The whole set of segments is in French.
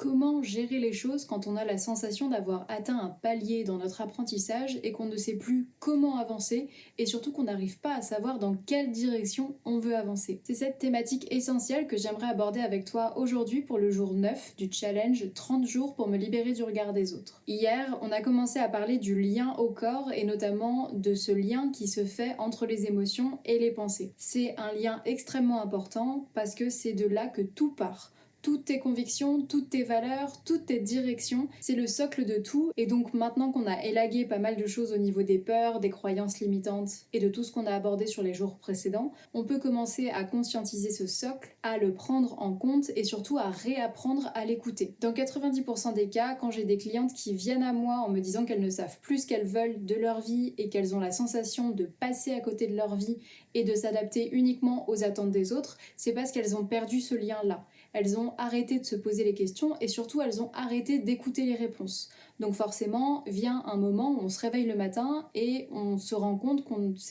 Comment gérer les choses quand on a la sensation d'avoir atteint un palier dans notre apprentissage et qu'on ne sait plus comment avancer et surtout qu'on n'arrive pas à savoir dans quelle direction on veut avancer? C'est cette thématique essentielle que j'aimerais aborder avec toi aujourd'hui pour le jour 9 du challenge 30 jours pour me libérer du regard des autres. Hier, on a commencé à parler du lien au corps et notamment de ce lien qui se fait entre les émotions et les pensées. C'est un lien extrêmement important parce que c'est de là que tout part. Toutes tes convictions, toutes tes valeurs, toutes tes directions, c'est le socle de tout. Et donc maintenant qu'on a élagué pas mal de choses au niveau des peurs, des croyances limitantes et de tout ce qu'on a abordé sur les jours précédents, on peut commencer à conscientiser ce socle, à le prendre en compte et surtout à réapprendre à l'écouter. Dans 90% des cas, quand j'ai des clientes qui viennent à moi en me disant qu'elles ne savent plus ce qu'elles veulent de leur vie et qu'elles ont la sensation de passer à côté de leur vie et de s'adapter uniquement aux attentes des autres, c'est parce qu'elles ont perdu ce lien-là. Elles ont arrêté de se poser les questions et surtout elles ont arrêté d'écouter les réponses. Donc forcément vient un moment où on se réveille le matin et on se rend compte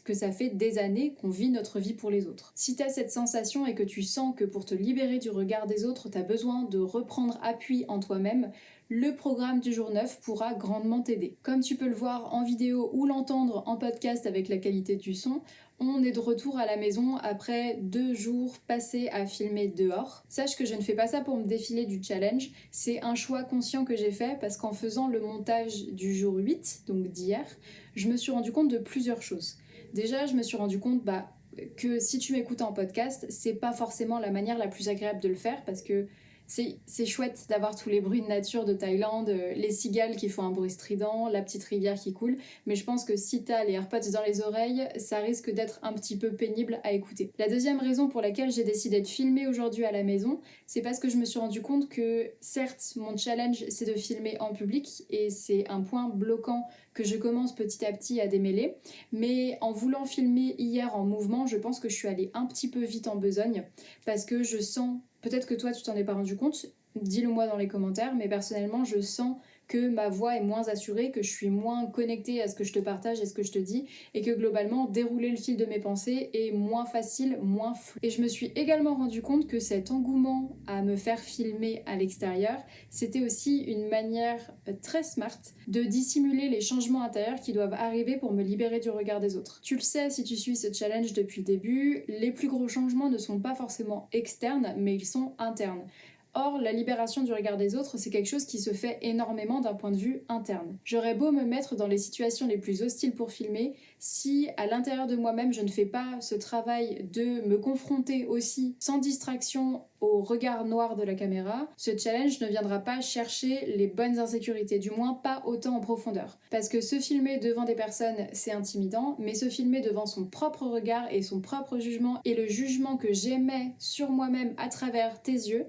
que ça fait des années qu'on vit notre vie pour les autres. Si tu as cette sensation et que tu sens que pour te libérer du regard des autres, tu as besoin de reprendre appui en toi-même, le programme du jour 9 pourra grandement t'aider. Comme tu peux le voir en vidéo ou l'entendre en podcast avec la qualité du son, on est de retour à la maison après 2 jours passés à filmer dehors. Sache que je ne fais pas ça pour me défiler du challenge, c'est un choix conscient que j'ai fait parce qu'en faisant le montage du jour 8, donc d'hier, je me suis rendu compte de plusieurs choses. Déjà, je me suis rendu compte que si tu m'écoutes en podcast, c'est pas forcément la manière la plus agréable de le faire parce que c'est chouette d'avoir tous les bruits de nature de Thaïlande, les cigales qui font un bruit strident, la petite rivière qui coule, mais je pense que si t'as les AirPods dans les oreilles, ça risque d'être un petit peu pénible à écouter. La deuxième raison pour laquelle j'ai décidé de filmer aujourd'hui à la maison, c'est parce que je me suis rendu compte que certes, mon challenge c'est de filmer en public et c'est un point bloquant que je commence petit à petit à démêler, mais en voulant filmer hier en mouvement, je pense que je suis allée un petit peu vite en besogne parce que je sens. Peut-être que toi tu t'en es pas rendu compte, dis-le moi dans les commentaires, mais personnellement je sens que ma voix est moins assurée, que je suis moins connectée à ce que je te partage et ce que je te dis, et que globalement dérouler le fil de mes pensées est moins facile, moins flou. Et je me suis également rendu compte que cet engouement à me faire filmer à l'extérieur, c'était aussi une manière très smart de dissimuler les changements intérieurs qui doivent arriver pour me libérer du regard des autres. Tu le sais si tu suis ce challenge depuis le début, les plus gros changements ne sont pas forcément externes, mais ils sont internes. Or, la libération du regard des autres, c'est quelque chose qui se fait énormément d'un point de vue interne. J'aurais beau me mettre dans les situations les plus hostiles pour filmer, si à l'intérieur de moi-même je ne fais pas ce travail de me confronter aussi sans distraction au regard noir de la caméra, ce challenge ne viendra pas chercher les bonnes insécurités, du moins pas autant en profondeur. Parce que se filmer devant des personnes, c'est intimidant, mais se filmer devant son propre regard et son propre jugement et le jugement que j'émets sur moi-même à travers tes yeux,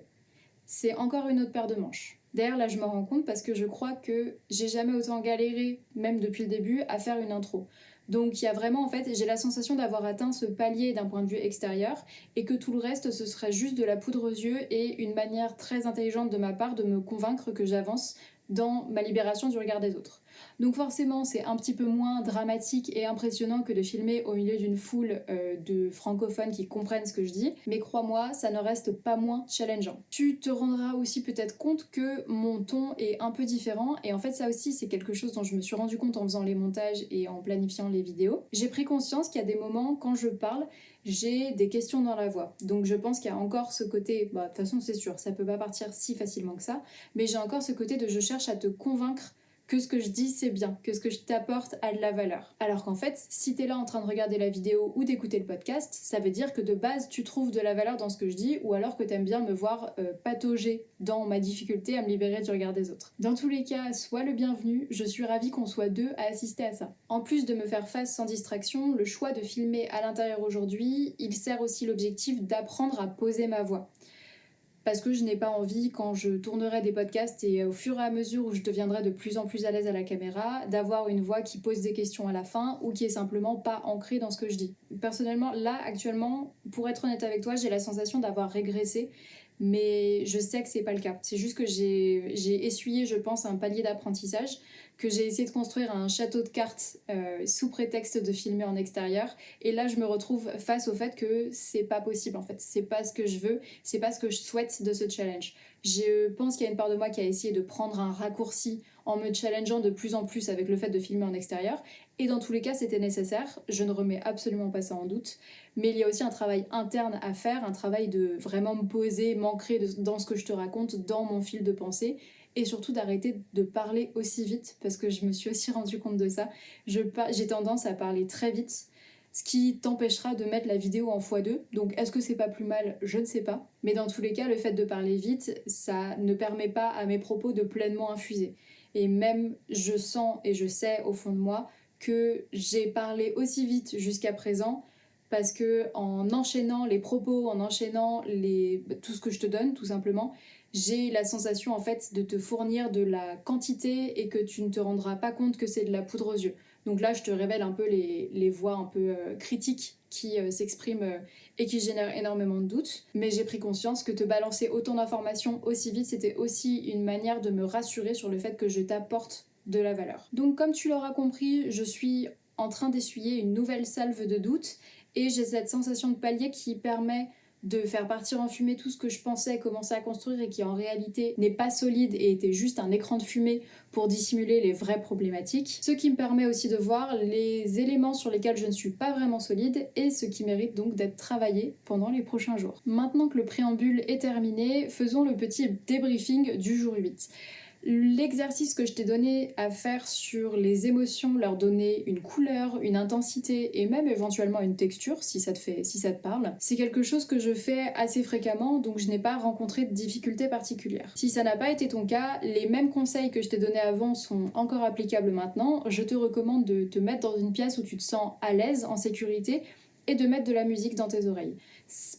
c'est encore une autre paire de manches. D'ailleurs, là, je me rends compte parce que je crois que j'ai jamais autant galéré, même depuis le début, à faire une intro. Donc il y a vraiment, en fait, j'ai la sensation d'avoir atteint ce palier d'un point de vue extérieur et que tout le reste, ce serait juste de la poudre aux yeux et une manière très intelligente de ma part de me convaincre que j'avance dans ma libération du regard des autres. Donc forcément, c'est un petit peu moins dramatique et impressionnant que de filmer au milieu d'une foule de francophones qui comprennent ce que je dis, mais crois-moi, ça ne reste pas moins challengeant. Tu te rendras aussi peut-être compte que mon ton est un peu différent, et en fait ça aussi c'est quelque chose dont je me suis rendu compte en faisant les montages et en planifiant les vidéos. J'ai pris conscience qu'il y a des moments, quand je parle, j'ai des questions dans la voix. Donc je pense qu'il y a encore ce côté, de toute façon c'est sûr, ça peut pas partir si facilement que ça, mais j'ai encore ce côté de je cherche à te convaincre que ce que je dis c'est bien, que ce que je t'apporte a de la valeur. Alors qu'en fait, si t'es là en train de regarder la vidéo ou d'écouter le podcast, ça veut dire que de base tu trouves de la valeur dans ce que je dis ou alors que t'aimes bien me voir patauger dans ma difficulté à me libérer du regard des autres. Dans tous les cas, sois le bienvenu, je suis ravie qu'on soit deux à assister à ça. En plus de me faire face sans distraction, le choix de filmer à l'intérieur aujourd'hui, il sert aussi l'objectif d'apprendre à poser ma voix. Parce que je n'ai pas envie, quand je tournerai des podcasts et au fur et à mesure où je deviendrai de plus en plus à l'aise à la caméra, d'avoir une voix qui pose des questions à la fin ou qui est simplement pas ancrée dans ce que je dis. Personnellement, là, actuellement, pour être honnête avec toi, j'ai la sensation d'avoir régressé mais je sais que c'est pas le cas. C'est juste que j'ai essuyé, je pense, un palier d'apprentissage, que j'ai essayé de construire un château de cartes sous prétexte de filmer en extérieur. Et là, je me retrouve face au fait que c'est pas possible en fait. C'est pas ce que je veux, c'est pas ce que je souhaite de ce challenge. Je pense qu'il y a une part de moi qui a essayé de prendre un raccourci en me challengeant de plus en plus avec le fait de filmer en extérieur. Et dans tous les cas, c'était nécessaire. Je ne remets absolument pas ça en doute. Mais il y a aussi un travail interne à faire, un travail de vraiment me poser, m'ancrer dans ce que je te raconte, dans mon fil de pensée. Et surtout d'arrêter de parler aussi vite, parce que je me suis aussi rendu compte de ça. J'ai tendance à parler très vite, ce qui t'empêchera de mettre la vidéo en x2. Donc est-ce que c'est pas plus mal? Je ne sais pas. Mais dans tous les cas, le fait de parler vite, ça ne permet pas à mes propos de pleinement infuser. Et même je sens et je sais au fond de moi que j'ai parlé aussi vite jusqu'à présent parce que en enchaînant les propos, en enchaînant tout ce que je te donne tout simplement, j'ai la sensation en fait de te fournir de la quantité et que tu ne te rendras pas compte que c'est de la poudre aux yeux. Donc là, je te révèle un peu les voix un peu critiques qui s'expriment et qui génèrent énormément de doutes. Mais j'ai pris conscience que te balancer autant d'informations aussi vite, c'était aussi une manière de me rassurer sur le fait que je t'apporte de la valeur. Donc comme tu l'auras compris, je suis en train d'essuyer une nouvelle salve de doutes et j'ai cette sensation de palier qui permet de faire partir en fumée tout ce que je pensais commencer à construire et qui en réalité n'est pas solide et était juste un écran de fumée pour dissimuler les vraies problématiques. Ce qui me permet aussi de voir les éléments sur lesquels je ne suis pas vraiment solide et ce qui mérite donc d'être travaillé pendant les prochains jours. Maintenant que le préambule est terminé, faisons le petit débriefing du jour 8. L'exercice que je t'ai donné à faire sur les émotions, leur donner une couleur, une intensité et même éventuellement une texture si ça te parle, c'est quelque chose que je fais assez fréquemment, donc je n'ai pas rencontré de difficultés particulières. Si ça n'a pas été ton cas, les mêmes conseils que je t'ai donnés avant sont encore applicables maintenant. Je te recommande de te mettre dans une pièce où tu te sens à l'aise, en sécurité, et de mettre de la musique dans tes oreilles.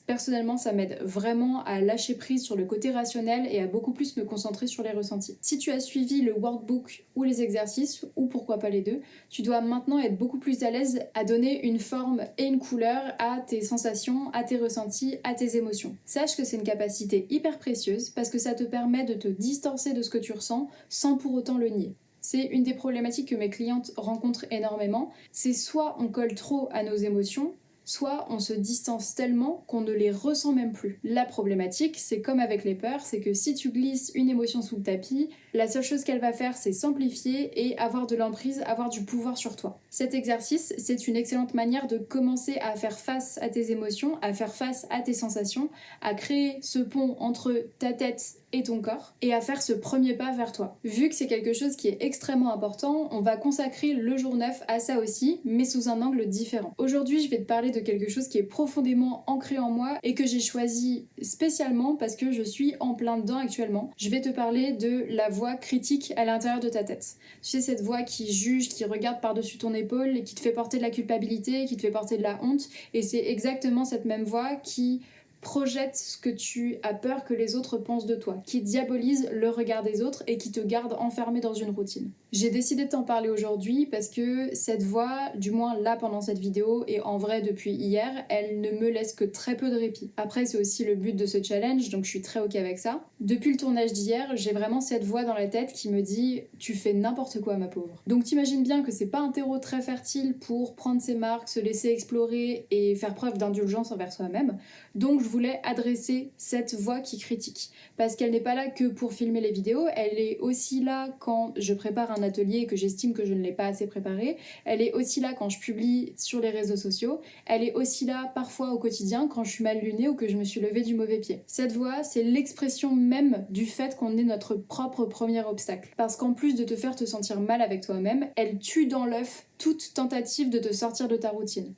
Personnellement, ça m'aide vraiment à lâcher prise sur le côté rationnel et à beaucoup plus me concentrer sur les ressentis. Si tu as suivi le workbook ou les exercices, ou pourquoi pas les deux, tu dois maintenant être beaucoup plus à l'aise à donner une forme et une couleur à tes sensations, à tes ressentis, à tes émotions. Sache que c'est une capacité hyper précieuse parce que ça te permet de te distancer de ce que tu ressens sans pour autant le nier. C'est une des problématiques que mes clientes rencontrent énormément, c'est soit on colle trop à nos émotions, soit on se distance tellement qu'on ne les ressent même plus. La problématique, c'est comme avec les peurs, c'est que si tu glisses une émotion sous le tapis, la seule chose qu'elle va faire, c'est s'amplifier et avoir de l'emprise, avoir du pouvoir sur toi. Cet exercice, c'est une excellente manière de commencer à faire face à tes émotions, à faire face à tes sensations, à créer ce pont entre ta tête et ton corps, et à faire ce premier pas vers toi. Vu que c'est quelque chose qui est extrêmement important, on va consacrer le jour 9 à ça aussi, mais sous un angle différent. Aujourd'hui, je vais te parler de quelque chose qui est profondément ancré en moi et que j'ai choisi spécialement parce que je suis en plein dedans actuellement. Je vais te parler de la voix critique à l'intérieur de ta tête. Tu sais, cette voix qui juge, qui regarde par-dessus ton épaule et qui te fait porter de la culpabilité, qui te fait porter de la honte, et c'est exactement cette même voix qui projette ce que tu as peur que les autres pensent de toi, qui diabolise le regard des autres et qui te garde enfermé dans une routine. J'ai décidé de t'en parler aujourd'hui parce que cette voix, du moins là pendant cette vidéo et en vrai depuis hier, elle ne me laisse que très peu de répit. Après, c'est aussi le but de ce challenge, donc je suis très ok avec ça. Depuis le tournage d'hier, j'ai vraiment cette voix dans la tête qui me dit « tu fais n'importe quoi ma pauvre ». Donc t'imagines bien que c'est pas un terreau très fertile pour prendre ses marques, se laisser explorer et faire preuve d'indulgence envers soi-même. Donc je voulais adresser cette voix qui critique. Parce qu'elle n'est pas là que pour filmer les vidéos, elle est aussi là quand je prépare un atelier et que j'estime que je ne l'ai pas assez préparé. Elle est aussi là quand je publie sur les réseaux sociaux. Elle est aussi là parfois au quotidien quand je suis mal lunée ou que je me suis levée du mauvais pied. Cette voix, c'est l'expression même du fait qu'on est notre propre premier obstacle. Parce qu'en plus de te faire te sentir mal avec toi-même, elle tue dans l'œuf toute tentative de te sortir de ta routine.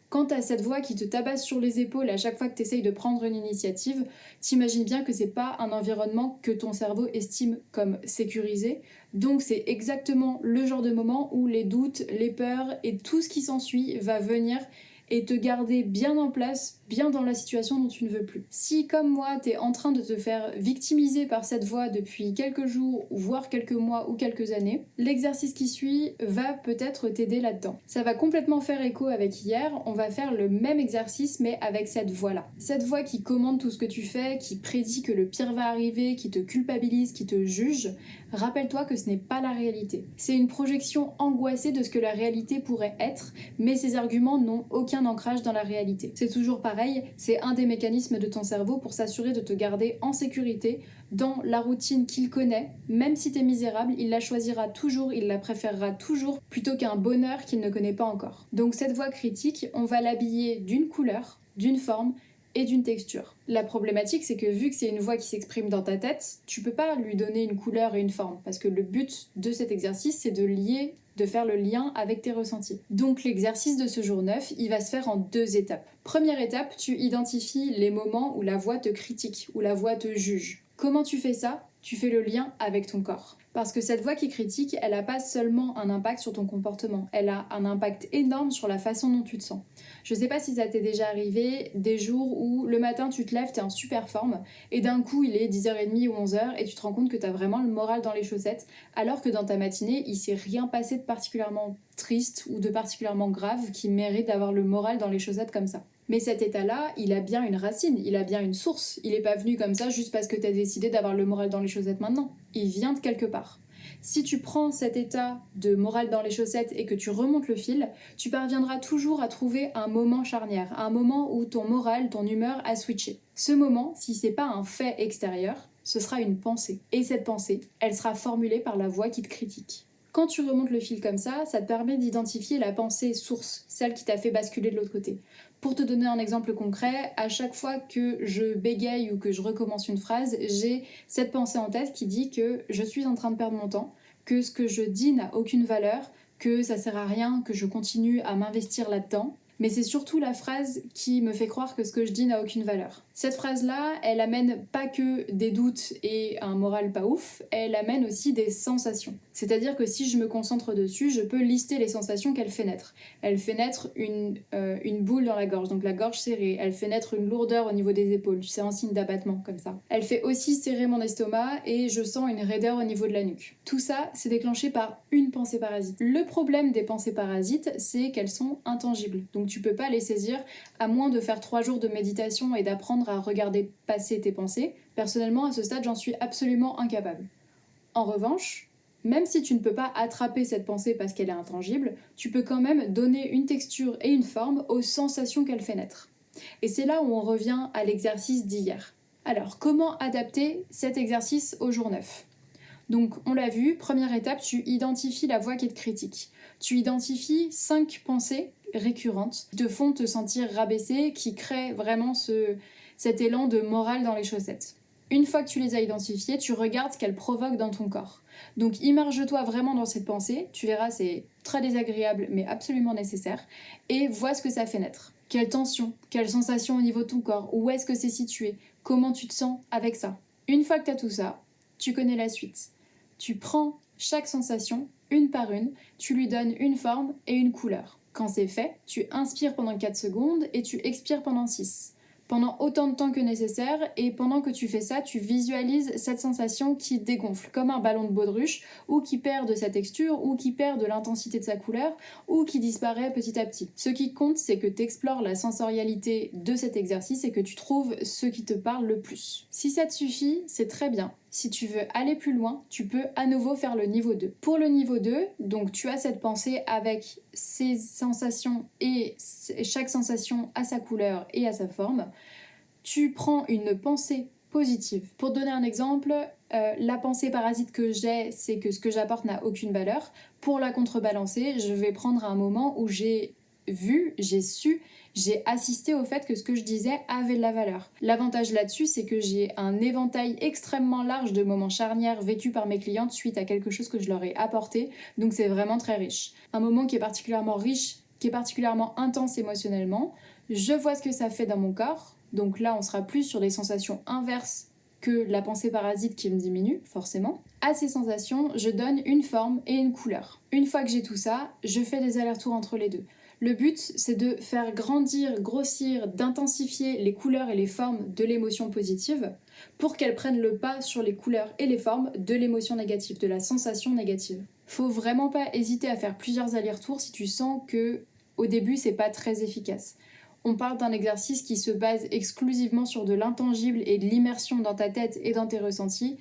Quand t'as cette voix qui te tabasse sur les épaules à chaque fois que t'essayes de prendre une initiative, t'imagines bien que c'est pas un environnement que ton cerveau estime comme sécurisé. Donc c'est exactement le genre de moment où les doutes, les peurs et tout ce qui s'ensuit va venir et te garder bien en place, bien dans la situation dont tu ne veux plus. Si, comme moi, t'es en train de te faire victimiser par cette voix depuis quelques jours, voire quelques mois ou quelques années, l'exercice qui suit va peut-être t'aider là-dedans. Ça va complètement faire écho avec hier, on va faire le même exercice mais avec cette voix-là. Cette voix qui commande tout ce que tu fais, qui prédit que le pire va arriver, qui te culpabilise, qui te juge, rappelle-toi que ce n'est pas la réalité. C'est une projection angoissée de ce que la réalité pourrait être, mais ces arguments n'ont aucun ancrage dans la réalité. C'est toujours pareil, c'est un des mécanismes de ton cerveau pour s'assurer de te garder en sécurité dans la routine qu'il connaît. Même si t'es misérable, il la choisira toujours, il la préférera toujours plutôt qu'un bonheur qu'il ne connaît pas encore. Donc cette voix critique, on va l'habiller d'une couleur, d'une forme et d'une texture. La problématique, c'est que vu que c'est une voix qui s'exprime dans ta tête, tu peux pas lui donner une couleur et une forme, parce que le but de cet exercice, c'est de faire le lien avec tes ressentis. Donc l'exercice de ce jour 9, il va se faire en 2 étapes. Première étape, tu identifies les moments où la voix te critique, où la voix te juge. Comment tu fais ça? Tu fais le lien avec ton corps. Parce que cette voix qui critique, elle n'a pas seulement un impact sur ton comportement, elle a un impact énorme sur la façon dont tu te sens. Je sais pas si ça t'est déjà arrivé, des jours où le matin tu te lèves, t'es en super forme, et d'un coup il est 10h30 ou 11h, et tu te rends compte que t'as vraiment le moral dans les chaussettes, alors que dans ta matinée, il s'est rien passé de particulièrement triste ou de particulièrement grave qui mérite d'avoir le moral dans les chaussettes comme ça. Mais cet état-là, il a bien une racine, il a bien une source. Il est pas venu comme ça juste parce que t'as décidé d'avoir le moral dans les chaussettes maintenant. Il vient de quelque part. Si tu prends cet état de moral dans les chaussettes et que tu remontes le fil, tu parviendras toujours à trouver un moment charnière, un moment où ton moral, ton humeur a switché. Ce moment, si c'est pas un fait extérieur, ce sera une pensée. Et cette pensée, elle sera formulée par la voix qui te critique. Quand tu remontes le fil comme ça te permet d'identifier la pensée source, celle qui t'a fait basculer de l'autre côté. Pour te donner un exemple concret, à chaque fois que je bégaye ou que je recommence une phrase, j'ai cette pensée en tête qui dit que je suis en train de perdre mon temps, que ce que je dis n'a aucune valeur, que ça sert à rien, que je continue à m'investir là-dedans. Mais c'est surtout la phrase qui me fait croire que ce que je dis n'a aucune valeur. Cette phrase-là, elle amène pas que des doutes et un moral pas ouf, elle amène aussi des sensations. C'est-à-dire que si je me concentre dessus, je peux lister les sensations qu'elle fait naître. Elle fait naître une boule dans la gorge, donc la gorge serrée. Elle fait naître une lourdeur au niveau des épaules, tu sais, un signe d'abattement comme ça. Elle fait aussi serrer mon estomac et je sens une raideur au niveau de la nuque. Tout ça, c'est déclenché par une pensée parasite. Le problème des pensées parasites, c'est qu'elles sont intangibles. Donc tu peux pas les saisir à moins de faire 3 jours de méditation et d'apprendre à regarder passer tes pensées. Personnellement, à ce stade, j'en suis absolument incapable. En revanche, même si tu ne peux pas attraper cette pensée parce qu'elle est intangible, tu peux quand même donner une texture et une forme aux sensations qu'elle fait naître. Et c'est là où on revient à l'exercice d'hier. Alors, comment adapter cet exercice au jour 9 ? Donc, on l'a vu, première étape, tu identifies la voix qui te critique. Tu identifies 5 pensées récurrentes qui te font te sentir rabaissé, qui créent vraiment cet élan de morale dans les chaussettes. Une fois que tu les as identifiées, tu regardes ce qu'elles provoquent dans ton corps. Donc immerge-toi vraiment dans cette pensée, tu verras c'est très désagréable mais absolument nécessaire, et vois ce que ça fait naître. Quelle tension, quelle sensation au niveau de ton corps, où est-ce que c'est situé, comment tu te sens avec ça. Une fois que tu as tout ça, tu connais la suite. Tu prends chaque sensation, une par une, tu lui donnes une forme et une couleur. Quand c'est fait, tu inspires pendant 4 secondes et tu expires pendant 6. Pendant autant de temps que nécessaire, et pendant que tu fais ça, tu visualises cette sensation qui dégonfle, comme un ballon de baudruche, ou qui perd de sa texture, ou qui perd de l'intensité de sa couleur, ou qui disparaît petit à petit. Ce qui compte, c'est que tu explores la sensorialité de cet exercice et que tu trouves ce qui te parle le plus. Si ça te suffit, c'est très bien. Si tu veux aller plus loin, tu peux à nouveau faire le niveau 2. Pour le niveau 2, donc tu as cette pensée avec ses sensations et chaque sensation a sa couleur et a sa forme. Tu prends une pensée positive. Pour te donner un exemple, la pensée parasite que j'ai, c'est que ce que j'apporte n'a aucune valeur. Pour la contrebalancer, je vais prendre un moment où j'ai vu, j'ai su, j'ai assisté au fait que ce que je disais avait de la valeur. L'avantage là-dessus, c'est que j'ai un éventail extrêmement large de moments charnières vécus par mes clientes suite à quelque chose que je leur ai apporté, donc c'est vraiment très riche. Un moment qui est particulièrement riche, qui est particulièrement intense émotionnellement, je vois ce que ça fait dans mon corps, donc là on sera plus sur des sensations inverses que la pensée parasite qui me diminue, forcément. À ces sensations, je donne une forme et une couleur. Une fois que j'ai tout ça, je fais des allers-retours entre les deux. Le but, c'est de faire grandir, grossir, d'intensifier les couleurs et les formes de l'émotion positive pour qu'elles prennent le pas sur les couleurs et les formes de l'émotion négative, de la sensation négative. Faut vraiment pas hésiter à faire plusieurs allers-retours si tu sens que au début c'est pas très efficace. On parle d'un exercice qui se base exclusivement sur de l'intangible et de l'immersion dans ta tête et dans tes ressentis.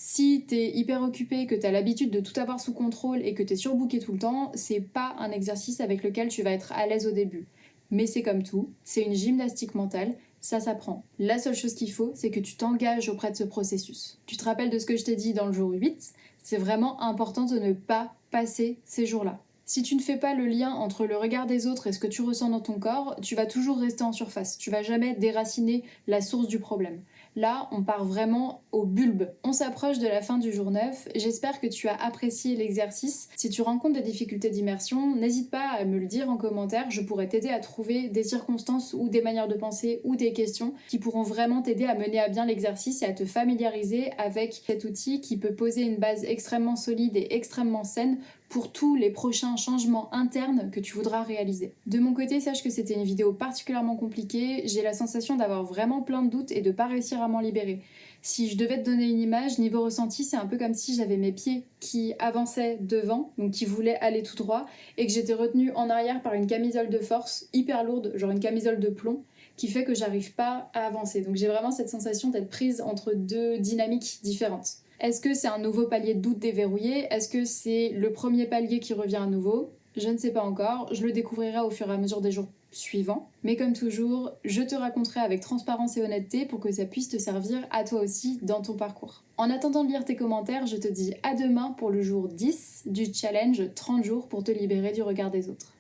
Si t'es hyper occupé, que t'as l'habitude de tout avoir sous contrôle et que t'es surbooké tout le temps, c'est pas un exercice avec lequel tu vas être à l'aise au début. Mais c'est comme tout, c'est une gymnastique mentale, ça s'apprend. La seule chose qu'il faut, c'est que tu t'engages auprès de ce processus. Tu te rappelles de ce que je t'ai dit dans le jour 8 ? C'est vraiment important de ne pas passer ces jours-là. Si tu ne fais pas le lien entre le regard des autres et ce que tu ressens dans ton corps, tu vas toujours rester en surface. Tu vas jamais déraciner la source du problème. Là, on part vraiment au bulbe. On s'approche de la fin du jour 9. J'espère que tu as apprécié l'exercice. Si tu rencontres des difficultés d'immersion, n'hésite pas à me le dire en commentaire. Je pourrais t'aider à trouver des circonstances ou des manières de penser ou des questions qui pourront vraiment t'aider à mener à bien l'exercice et à te familiariser avec cet outil qui peut poser une base extrêmement solide et extrêmement saine pour tous les prochains changements internes que tu voudras réaliser. De mon côté, sache que c'était une vidéo particulièrement compliquée, j'ai la sensation d'avoir vraiment plein de doutes et de pas réussir à m'en libérer. Si je devais te donner une image, niveau ressenti, c'est un peu comme si j'avais mes pieds qui avançaient devant, donc qui voulaient aller tout droit, et que j'étais retenue en arrière par une camisole de force hyper lourde, genre une camisole de plomb, qui fait que j'arrive pas à avancer. Donc j'ai vraiment cette sensation d'être prise entre deux dynamiques différentes. Est-ce que c'est un nouveau palier de doute déverrouillé ? Est-ce que c'est le premier palier qui revient à nouveau ? Je ne sais pas encore, je le découvrirai au fur et à mesure des jours suivants. Mais comme toujours, je te raconterai avec transparence et honnêteté pour que ça puisse te servir à toi aussi dans ton parcours. En attendant de lire tes commentaires, je te dis à demain pour le jour 10 du challenge 30 jours pour te libérer du regard des autres.